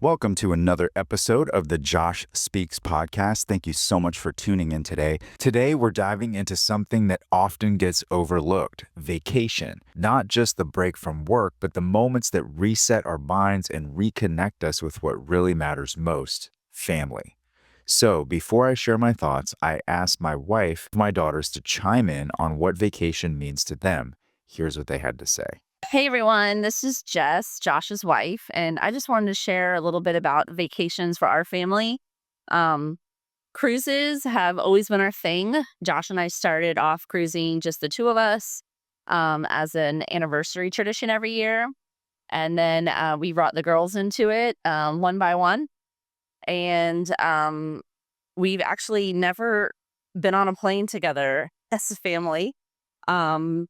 Welcome to another episode of the Josh Speaks podcast. Thank you so much for tuning in today. Today, we're diving into something that often gets overlooked, vacation. Not just the break from work, but the moments that reset our minds and reconnect us with what really matters most, family. So, before I share my thoughts, I asked my wife, my daughters, to chime in on what vacation means to them. Here's what they had to say. Hey everyone, this is Jess, Josh's wife, and I just wanted to share a little bit about vacations for our family. Um, Cruises have always been our thing. Josh and I started off cruising just the two of us as an anniversary tradition every year. And then we brought the girls into it one by one. And we've actually never been on a plane together as a family. Um,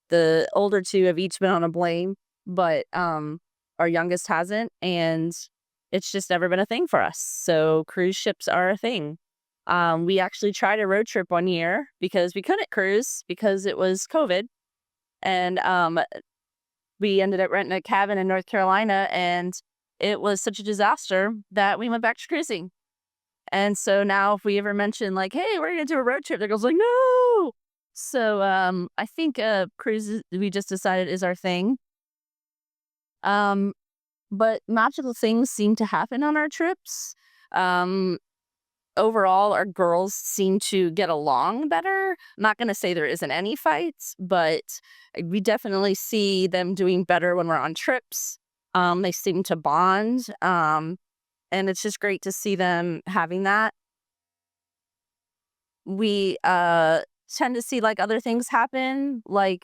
the older two have each been on a plane, but our youngest hasn't, and it's just never been a thing for us. So cruise ships are a thing. We actually tried a road trip one year because we couldn't cruise because it was COVID, and we ended up renting a cabin in North Carolina, and it was such a disaster that we went back to cruising. And so now if we ever mention like, hey, we're gonna do a road trip, the girls are like, no. So I think cruises we just decided is our thing. Um but magical things seem to happen on our trips. Um Overall our girls seem to get along better. I'm not going to say there isn't any fights, but we definitely see them doing better when we're on trips. They seem to bond. And it's just great to see them having that. We tend to see like other things happen. Like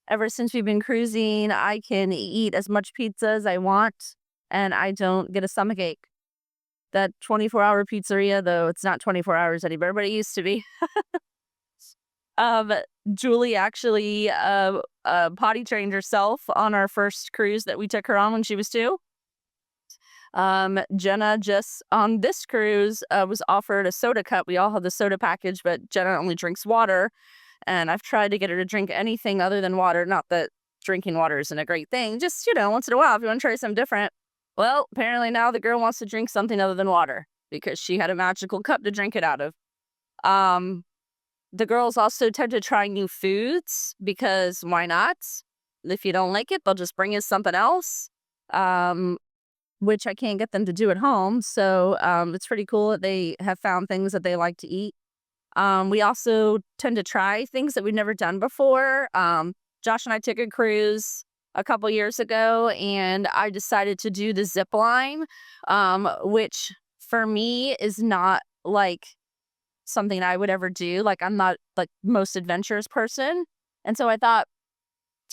ever since we've been cruising, I can eat as much pizza as I want and I don't get a stomach ache. That 24-hour pizzeria, though, it's not 24 hours anymore, but it used to be. Um, Julie actually potty trained herself on our first cruise that we took her on when she was 2. Jenna just on this cruise was offered a soda cup. We all have the soda package, but Jenna only drinks water. And I've tried to get her to drink anything other than water. Not that drinking water isn't a great thing. Just, once in a while, if you want to try something different. Well, apparently now the girl wants to drink something other than water because she had a magical cup to drink it out of. Um, the girls also tend to try new foods because why not? If you don't like it, they'll just bring you something else. Which I can't get them to do at home. So it's pretty cool that they have found things that they like to eat. We also tend to try things that we've never done before. Josh and I took a cruise a couple years ago, and I decided to do the zip line, which for me is not like something I would ever do. Like I'm not like most adventurous person. And so I thought,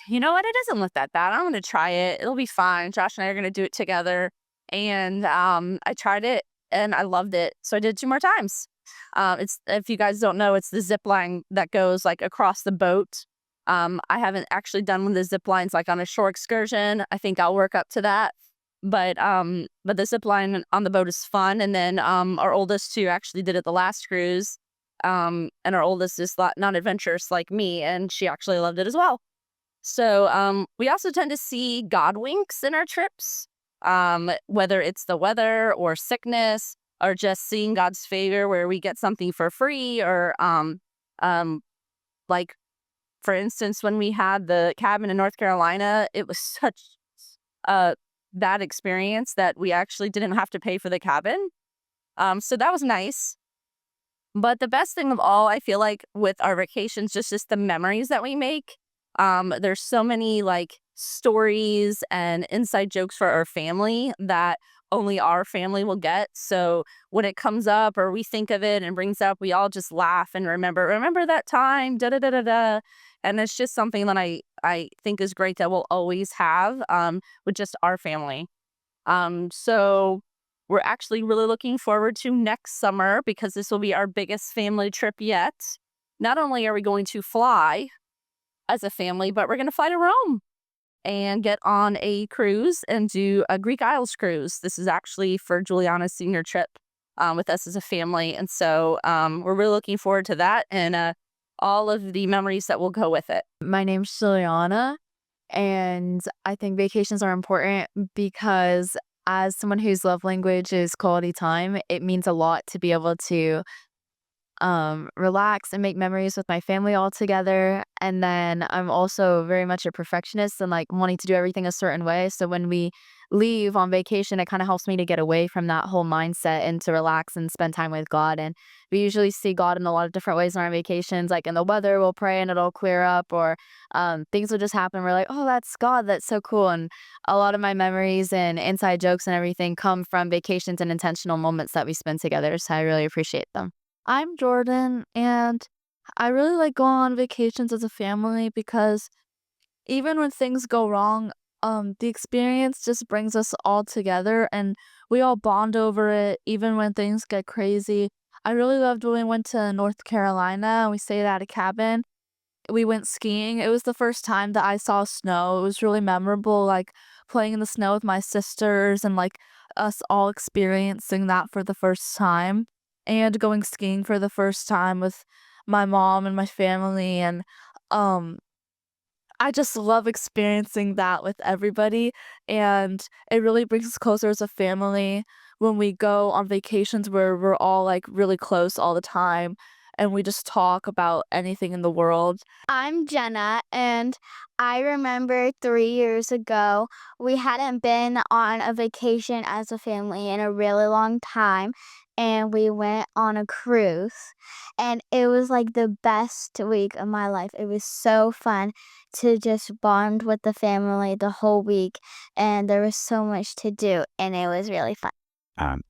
you know what? It doesn't look that bad. I'm going to try it. It'll be fine. Josh and I are going to do it together. And I tried it and I loved it. So I did it 2 more times. It's if you guys don't know, it's the zip line that goes like across the boat. I haven't actually done one of the zip lines like on a shore excursion. I think I'll work up to that. But the zip line on the boat is fun. And then our oldest two actually did it the last cruise. And our oldest is not adventurous like me, and she actually loved it as well. So we also tend to see God winks in our trips, whether it's the weather or sickness or just seeing God's favor where we get something for free or like, for instance, when we had the cabin in North Carolina, it was such a bad experience that we actually didn't have to pay for the cabin. So that was nice. But the best thing of all, I feel like with our vacations, just the memories that we make. There's so many like stories and inside jokes for our family that only our family will get. So when it comes up or we think of it and brings up, we all just laugh and remember that time, da da da da da. And it's just something that I think is great that we'll always have with just our family. So we're actually really looking forward to next summer because this will be our biggest family trip yet. Not only are we going to fly as a family, but we're going to fly to Rome and get on a cruise and do a Greek Isles cruise. This is actually for Juliana's senior trip with us as a family. And so we're really looking forward to that and all of the memories that will go with it. My name's Juliana, and I think vacations are important because As someone whose love language is quality time, it means a lot to be able to relax and make memories with my family all together. And then I'm also very much a perfectionist and like wanting to do everything a certain way. So when we leave on vacation, it kind of helps me to get away from that whole mindset and to relax and spend time with God. And we usually see God in a lot of different ways on our vacations. Like in the weather, we'll pray and it'll clear up, or things will just happen. We're like, oh, that's God. That's so cool. And a lot of my memories and inside jokes and everything come from vacations and intentional moments that we spend together. So I really appreciate them. I'm Jordan, and I really like going on vacations as a family because even when things go wrong, the experience just brings us all together and we all bond over it, even when things get crazy. I really loved when we went to North Carolina and we stayed at a cabin. We went skiing. It was the first time that I saw snow. It was really memorable, like playing in the snow with my sisters and like us all experiencing that for the first time and going skiing for the first time with my mom and my family. And um I just love experiencing that with everybody, and it really brings us closer as a family when we go on vacations where we're all, like, really close all the time, and we just talk about anything in the world. I'm Jenna, and I remember 3 years ago, we hadn't been on a vacation as a family in a really long time, and we went on a cruise. And it was like the best week of my life. It was so fun to just bond with the family the whole week, and there was so much to do, and it was really fun.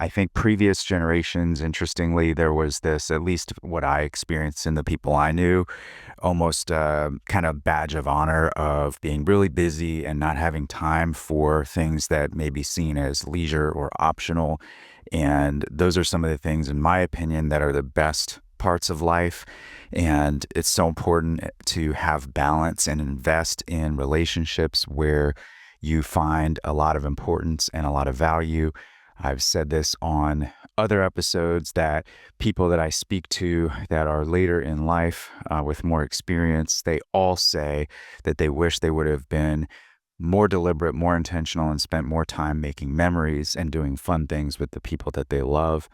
I think previous generations, interestingly, there was this, at least what I experienced in the people I knew, almost kind of badge of honor of being really busy and not having time for things that may be seen as leisure or optional. And those are some of the things, in my opinion, that are the best parts of life. And it's so important to have balance and invest in relationships where you find a lot of importance and a lot of value. I've said this on other episodes that people that I speak to that are later in life with more experience, they all say that they wish they would have been more deliberate, more intentional, and spent more time making memories and doing fun things with the people that they love.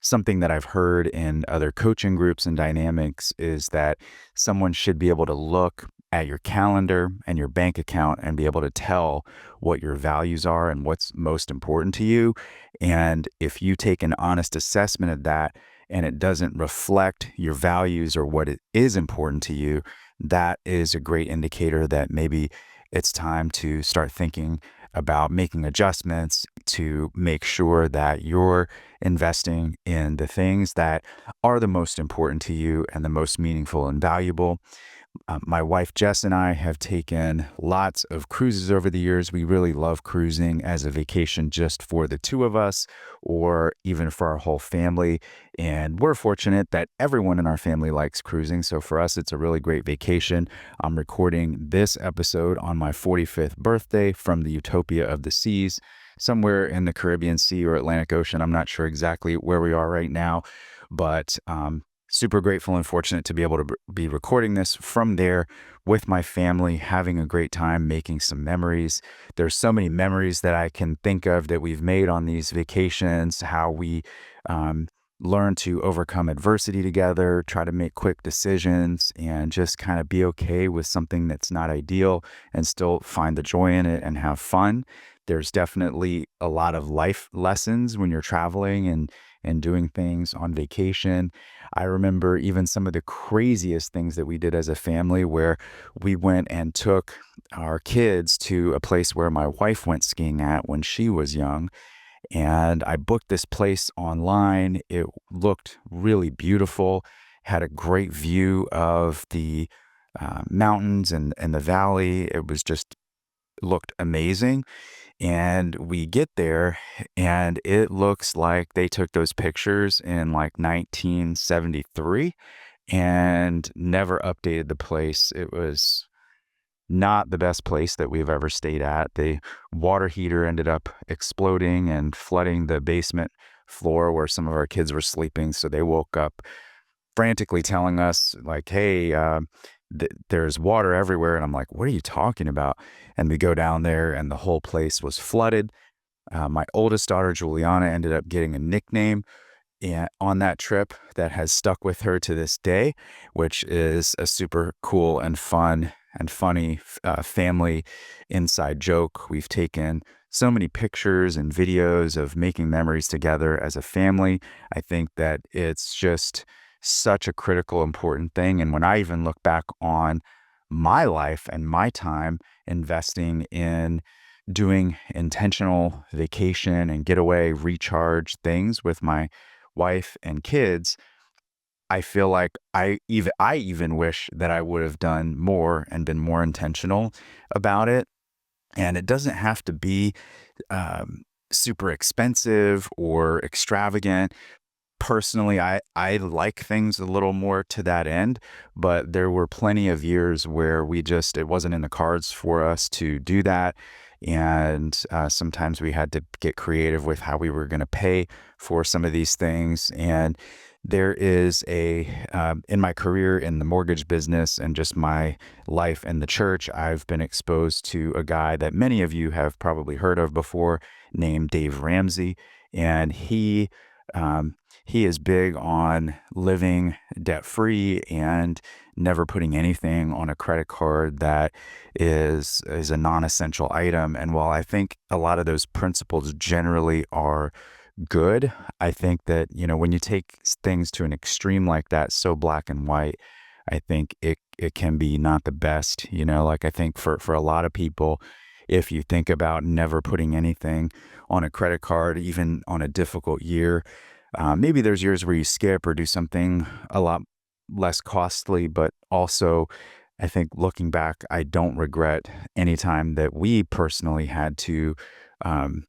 Something that I've heard in other coaching groups and dynamics is that someone should be able to look at your calendar and your bank account and be able to tell what your values are and what's most important to you. And if you take an honest assessment of that and it doesn't reflect your values or what it is important to you, that is a great indicator that maybe it's time to start thinking about making adjustments to make sure that you're investing in the things that are the most important to you and the most meaningful and valuable. My wife Jess and I have taken lots of cruises over the years. We really love cruising as a vacation just for the two of us or even for our whole family. And we're fortunate that everyone in our family likes cruising. So for us, it's a really great vacation. I'm recording this episode on my 45th birthday from the Utopia of the Seas, somewhere in the Caribbean Sea or Atlantic Ocean. I'm not sure exactly where we are right now, but super grateful and fortunate to be able to be recording this from there with my family, having a great time, making some memories. There's so many memories that I can think of that we've made on these vacations, how we learn to overcome adversity together, try to make quick decisions, and just kind of be okay with something that's not ideal and still find the joy in it and have fun. There's definitely a lot of life lessons when you're traveling and doing things on vacation. I remember even some of the craziest things that we did as a family where we went and took our kids to a place where my wife went skiing at when she was young. And I booked this place online. It looked really beautiful, had a great view of the mountains and the valley. It was just looked amazing. And we get there, and it looks like they took those pictures in like 1973 and never updated the place. It was not the best place that we've ever stayed at. The water heater ended up exploding and flooding the basement floor where some of our kids were sleeping. So they woke up frantically telling us, like, hey, there's water everywhere. And I'm like, what are you talking about? And we go down there, and the whole place was flooded. My oldest daughter, Juliana, ended up getting a nickname on that trip that has stuck with her to this day, which is a super cool and fun and funny family inside joke. We've taken so many pictures and videos of making memories together as a family. I think that it's just such a critical, important thing. And when I even look back on my life and my time investing in doing intentional vacation and getaway recharge things with my wife and kids, I feel like I even wish that I would have done more and been more intentional about it. And it doesn't have to be super expensive or extravagant. Personally, I like things a little more to that end, but there were plenty of years where it wasn't in the cards for us to do that. And sometimes we had to get creative with how we were going to pay for some of these things. And there is in my career in the mortgage business and just my life in the church, I've been exposed to a guy that many of you have probably heard of before named Dave Ramsey. And um, he is big on living debt free and never putting anything on a credit card that is a non-essential item. And while I think a lot of those principles generally are good, I think that, when you take things to an extreme like that, so black and white, I think it can be not the best. Like, I think for a lot of people, if you think about never putting anything on a credit card, even on a difficult year, maybe there's years where you skip or do something a lot less costly, but also I think looking back, I don't regret any time that we personally had to um,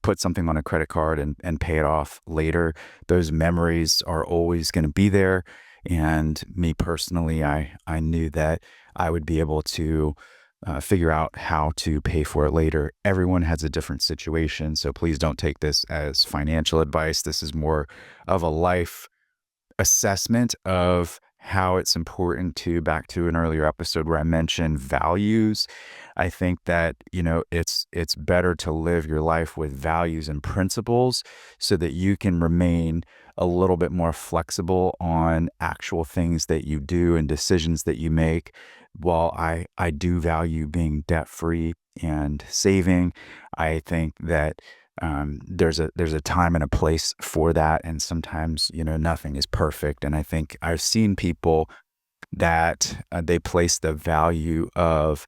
put something on a credit card and pay it off later. Those memories are always going to be there. And me personally, I knew that I would be able to figure out how to pay for it later. Everyone has a different situation, so please don't take this as financial advice. This is more of a life assessment of how it's important to, back to an earlier episode where I mentioned values. I think that, it's better to live your life with values and principles so that you can remain a little bit more flexible on actual things that you do and decisions that you make. While I do value being debt free and saving, I think that there's a time and a place for that, and sometimes nothing is perfect. And I think I've seen people that they place the value of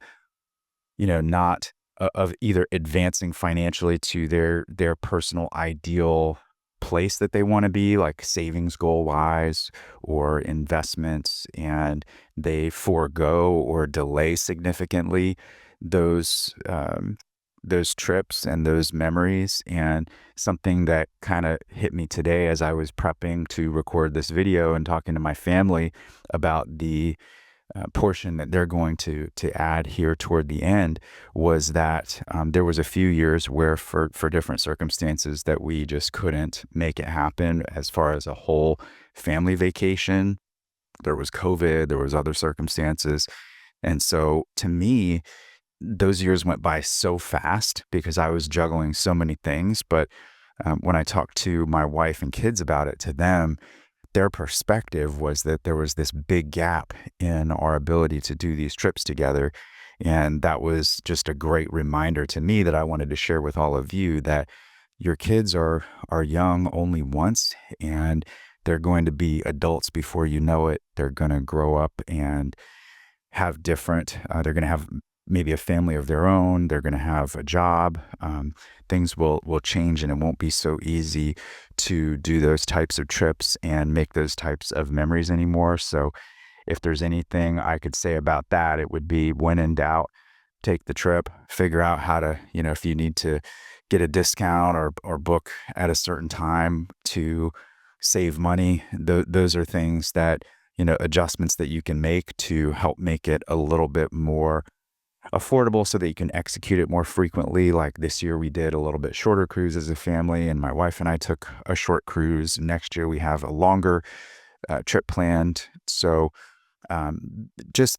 not of either advancing financially to their personal ideal place that they want to be, like savings goal wise or investments, and they forego or delay significantly those those trips and those memories. And something that kind of hit me today as I was prepping to record this video and talking to my family about the portion that they're going to add here toward the end was that there was a few years where for different circumstances that we just couldn't make it happen as far as a whole family vacation. There was COVID, there was other circumstances. And so to me, those years went by so fast because I was juggling so many things. But when I talked to my wife and kids about it, to them, their perspective was that there was this big gap in our ability to do these trips together. And that was just a great reminder to me that I wanted to share with all of you, that your kids are young only once, and they're going to be adults before you know it. They're going to grow up and have they're going to have maybe a family of their own. They're going to have a job. Things will change, and it won't be so easy to do those types of trips and make those types of memories anymore. So if there's anything I could say about that, it would be, when in doubt, take the trip, figure out how to, if you need to get a discount or book at a certain time to save money. Those are things that, adjustments that you can make to help make it a little bit more affordable so that you can execute it more frequently. Like this year, we did a little bit shorter cruise as a family, and my wife and I took a short cruise. Next year, we have a longer trip planned. So just,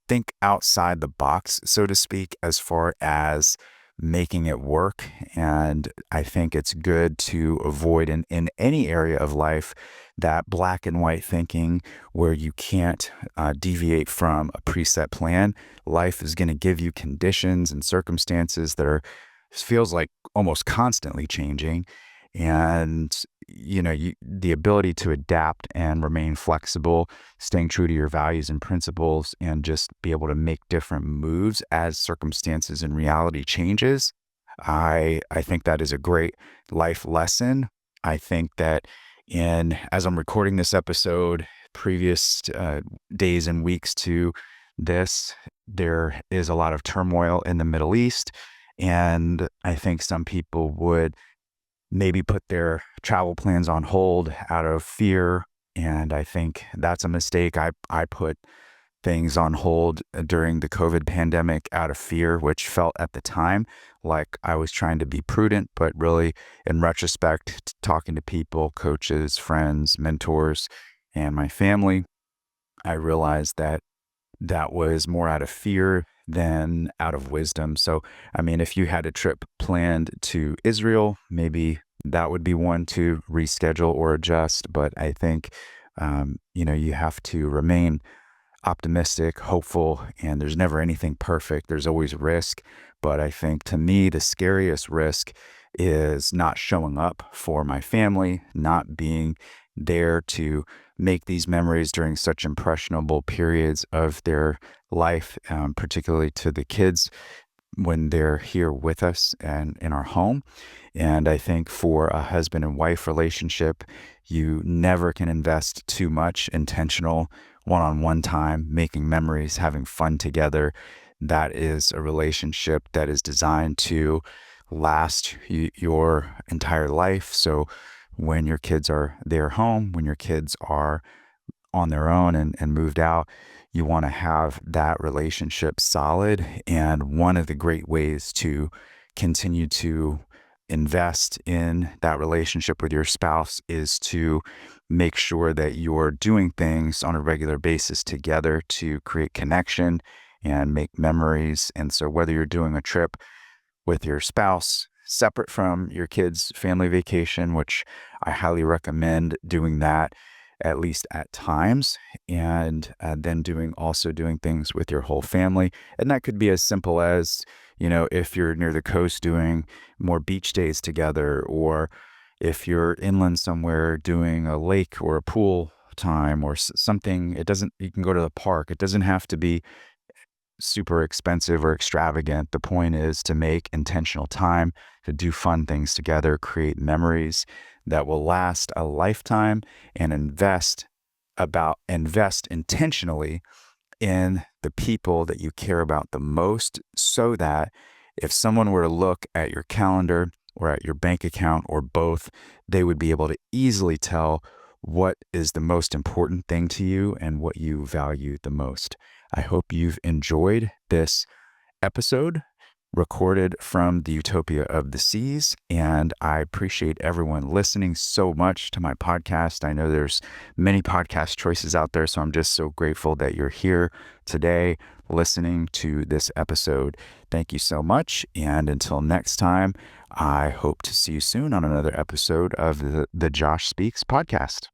think outside the box, so to speak, as far as making it work. And I think it's good to avoid in any area of life that black and white thinking where you can't deviate from a preset plan. Life is going to give you conditions and circumstances that are feels like almost constantly changing. And the ability to adapt and remain flexible, staying true to your values and principles, and just be able to make different moves as circumstances and reality changes. I think that is a great life lesson. I think that as I'm recording this episode, previous days and weeks to this, there is a lot of turmoil in the Middle East. And I think some people would maybe put their travel plans on hold out of fear. And I think that's a mistake. I put things on hold during the COVID pandemic out of fear, which felt at the time like I was trying to be prudent, but really in retrospect, talking to people, coaches, friends, mentors, and my family, I realized that that was more out of fear than out of wisdom. So, I mean, if you had a trip planned to Israel, maybe that would be one to reschedule or adjust. But I think, you have to remain optimistic, hopeful, and there's never anything perfect. There's always risk. But I think to me, the scariest risk is not showing up for my family, not being there to make these memories during such impressionable periods of their life, particularly to the kids when they're here with us and in our home. And I think for a husband and wife relationship, you never can invest too much intentional one-on-one time, making memories, having fun together. That is a relationship that is designed to last your entire life. So when your kids are there home, when your kids are on their own and moved out, you want to have that relationship solid. And one of the great ways to continue to invest in that relationship with your spouse is to make sure that you're doing things on a regular basis together to create connection and make memories. And so whether you're doing a trip with your spouse, separate from your kids' family vacation, which I highly recommend doing that at least at times, and then also doing things with your whole family. And that could be as simple as, if you're near the coast, doing more beach days together, or if you're inland somewhere doing a lake or a pool time or something. You can go to the park. It doesn't have to be super expensive or extravagant. The point is to make intentional time to do fun things together, create memories that will last a lifetime, and invest intentionally in the people that you care about the most, so that if someone were to look at your calendar or at your bank account or both, they would be able to easily tell what is the most important thing to you and what you value the most. I hope you've enjoyed this episode recorded from the Utopia of the Seas, and I appreciate everyone listening so much to my podcast. I know there's many podcast choices out there, so I'm just so grateful that you're here today listening to this episode. Thank you so much, and until next time, I hope to see you soon on another episode of the Josh Speaks podcast.